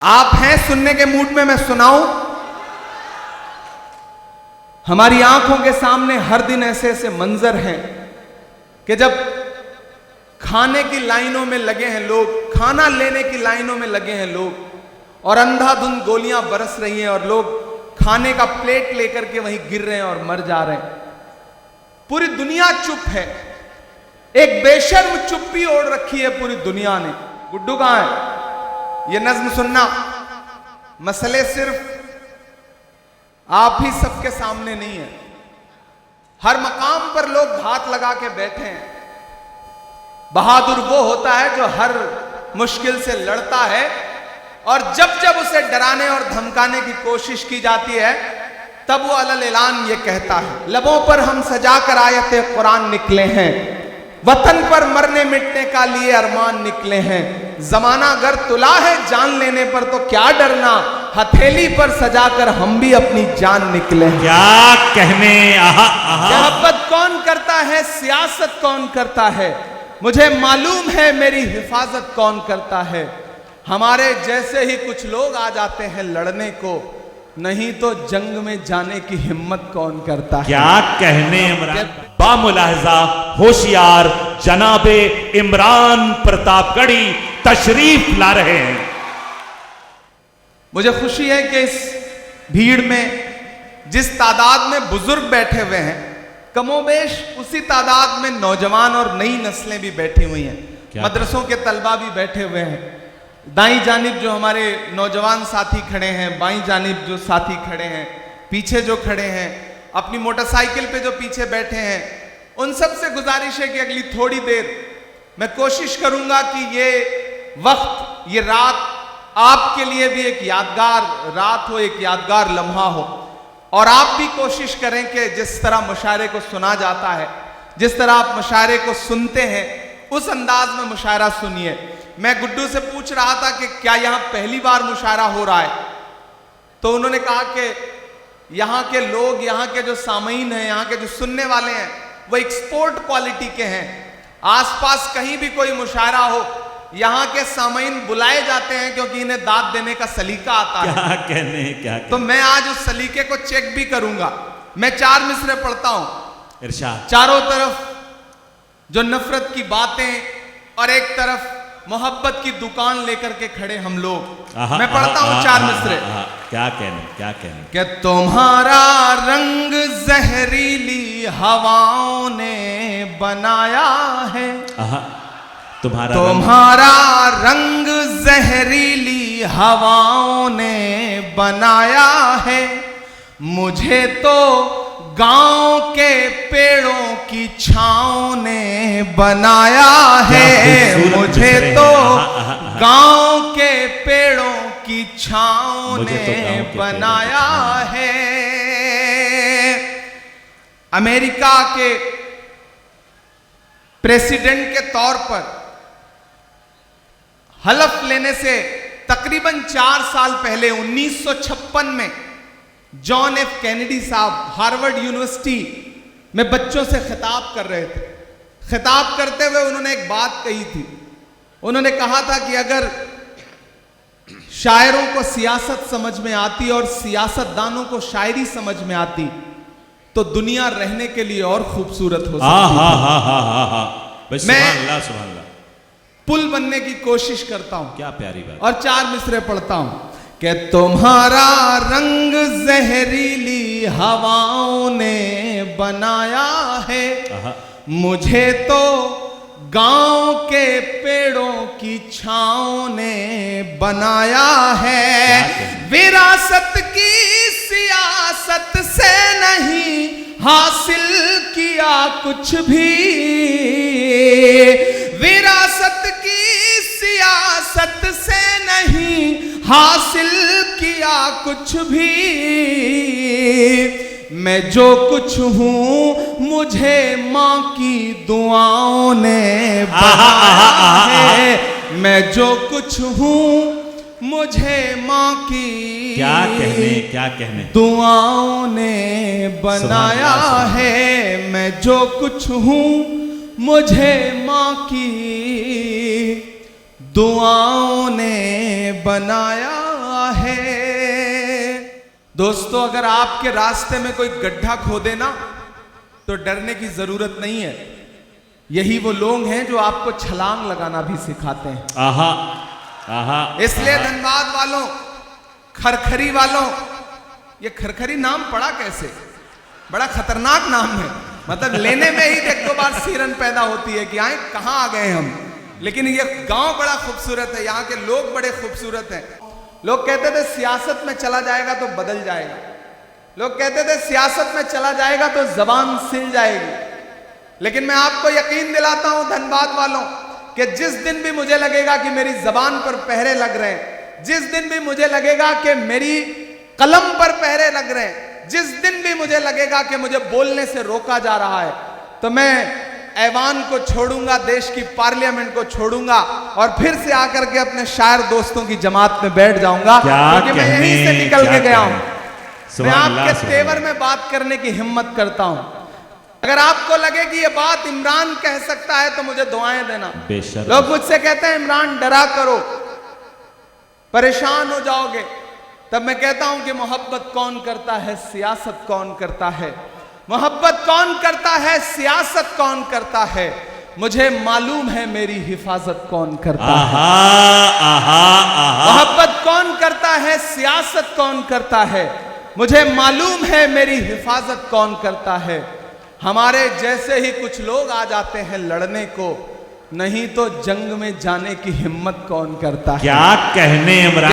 आप हैं सुनने के मूड में, मैं सुनाऊं? हमारी आंखों के सामने हर दिन ऐसे ऐसे मंजर हैं कि जब खाने की लाइनों में लगे हैं लोग, खाना लेने की लाइनों में लगे हैं लोग, और अंधाधुंध गोलियां बरस रही हैं और लोग खाने का प्लेट लेकर के वहीं गिर रहे हैं और मर जा रहे हैं। पूरी दुनिया चुप है, एक बेशर्म चुप्पी ओढ़ रखी है पूरी दुनिया ने। गुड्डू कहां है? ये नज्म सुनना, मसले सिर्फ आप ही सबके सामने नहीं है, हर मकाम पर लोग घात लगा के बैठे हैं। बहादुर वो होता है जो हर मुश्किल से लड़ता है, और जब जब उसे डराने और धमकाने की कोशिश की जाती है तब वो अलल ऐलान ये कहता है, लबों पर हम सजा कर आयते कुरान निकले हैं, वतन पर मरने मिटने का लिए अरमान निकले हैं, जमाना अगर तुला है जान लेने पर तो क्या डरना, हथेली पर सजाकर हम भी अपनी जान निकले हैं। क्या कहने, मोहब्बत कौन करता है, सियासत कौन करता है, मुझे मालूम है मेरी हिफाजत कौन करता है। हमारे जैसे ही कुछ लोग आ जाते हैं लड़ने को, नहीं तो जंग में जाने की हिम्मत कौन करता है। क्या कहने इमरान, बामुलाहजा होशियार जनाबे इमरान प्रतापगढ़ी तशरीफ ला रहे हैं। मुझे खुशी है कि इस भीड़ में जिस तादाद में बुजुर्ग बैठे हुए हैं, कमोबेश उसी तादाद में नौजवान और नई नस्लें भी बैठी हुई हैं, मदरसों के तलबा भी बैठे हुए हैं। दाईं जानिब जो हमारे नौजवान साथी खड़े हैं, बाईं जानिब जो साथी खड़े हैं, पीछे जो खड़े हैं, अपनी मोटरसाइकिल पे जो पीछे बैठे हैं, उन सब से गुजारिश है कि अगली थोड़ी देर मैं कोशिश करूंगा कि ये वक्त, ये रात आपके लिए भी एक यादगार रात हो, एक यादगार लम्हा हो। और आप भी कोशिश करें कि जिस तरह मुशायरे को सुना जाता है, जिस तरह आप मुशायरे को सुनते हैं, उस अंदाज में मुशायरा सुनिए। मैं गुड्डू से पूछ रहा था कि क्या यहां पहली बार मुशायरा हो रहा है, तो उन्होंने कहा कि यहां के लोग, यहां के जो सामीन हैं, यहां के जो सुनने वाले हैं, वो एक्सपोर्ट क्वालिटी के हैं। आसपास कहीं भी कोई मुशायरा हो, यहां के सामीन बुलाए जाते हैं क्योंकि इन्हें दाद देने का सलीका आता है। क्या कहने, क्या कहने। तो मैं आज उस सलीके को चेक भी करूंगा। मैं 4 मिसरे पढ़ता हूं, इरशाद। चारों तरफ जो नफरत की बातें और एक तरफ मोहब्बत की दुकान लेकर के खड़े हम लोग। मैं पढ़ता हूं 4 मिसरे। क्या कहने, क्या कहने। कि तुम्हारा रंग जहरीली हवाओं ने बनाया है, तुम्हारा रंग जहरीली हवाओं ने बनाया है, मुझे तो गांव के पेड़ों की छांव ने बनाया है, मुझे तो गांव के पेड़ों की छांव ने बनाया है। अमेरिका के प्रेसिडेंट के तौर पर हलफ लेने से तकरीबन 4 साल पहले 1956 में जॉन एफ कैनेडी साहब हार्वर्ड यूनिवर्सिटी में बच्चों से खिताब कर रहे थे। खिताब करते हुए उन्होंने एक बात कही थी। उन्होंने कहा था कि अगर शायरों को सियासत समझ में आती और सियासतदानों को शायरी समझ में आती तो दुनिया रहने के लिए और खूबसूरत हो सकती थी। मैं पुल बनने की कोशिश करता हूं। क्या प्यारी बात। और 4 मिसरे पढ़ता हूं कि तुम्हारा रंग जहरीली हवाओं ने बनाया है, मुझे तो गांव के पेड़ों की छांव ने बनाया है। विरासत की सियासत से नहीं हासिल किया कुछ भी, विरासत की सियासत से नहीं हासिल किया कुछ भी, मैं जो कुछ हूं मुझे मां की दुआओं ने बनाया है, मैं जो कुछ हूं मुझे मां की क्या कहने, क्या कहने। दुआओं ने बनाया है, मैं जो कुछ हूं मुझे मां की दुआओं ने बनाया दोस्तों, अगर आपके रास्ते में कोई गड्ढा खोदे ना तो डरने की जरूरत नहीं है। यही वो लोग हैं जो आपको छलांग लगाना भी सिखाते हैं। आहा आहा। इसलिए धनबाद वालों, खरखरी वालों, ये खरखरी नाम पड़ा कैसे? बड़ा खतरनाक नाम है। मतलब लेने में ही एक दो बार सिरन पैदा होती है कि आए कहां आ गए हम। लेकिन ये गांव बड़ा खूबसूरत है, यहाँ के लोग बड़े खूबसूरत हैं। लोग कहते थे सियासत में चला जाएगा तो बदल जाएगा। लोग कहते थे सियासत में चला जाएगा तो जबान सिल जाएगी। लेकिन मैं आपको यकीन दिलाता हूं धनबाद वालों कि जिस दिन भी मुझे लगेगा कि मेरी जबान पर पहरे लग रहे हैं, जिस दिन भी मुझे लगेगा कि मेरी कलम पर पहरे लग रहे हैं, जिस दिन भी मुझे लगेगा कि मुझे बोलने से रोका जा रहा है, तो मैं ऐवान को छोड़ूंगा, देश की पार्लियामेंट को छोड़ूंगा और फिर से आकर के अपने शायर दोस्तों की जमात में बैठ जाऊंगा, क्योंकि मैं यहीं से निकल के गया हूं। मैं आपके तेवर में बात करने की हिम्मत करता हूं। अगर आपको लगे कि ये बात इमरान कह सकता है तो मुझे दुआएं देना। लोग मुझसे कहते हैं इमरान डरा करो, परेशान हो जाओगे। तब मैं कहता हूं कि मोहब्बत कौन करता है, सियासत कौन करता है। मोहब्बत कौन करता है, सियासत कौन करता है। मुझे मालूम है मेरी हिफाजत कौन करता है। मोहब्बत कौन करता है, सियासत कौन करता है। मुझे मालूम है मेरी हिफाजत कौन करता है। हमारे जैसे ही कुछ लोग आ जाते हैं लड़ने को, नहीं तो जंग में जाने की हिम्मत कौन करता है। क्या कहने इमरान।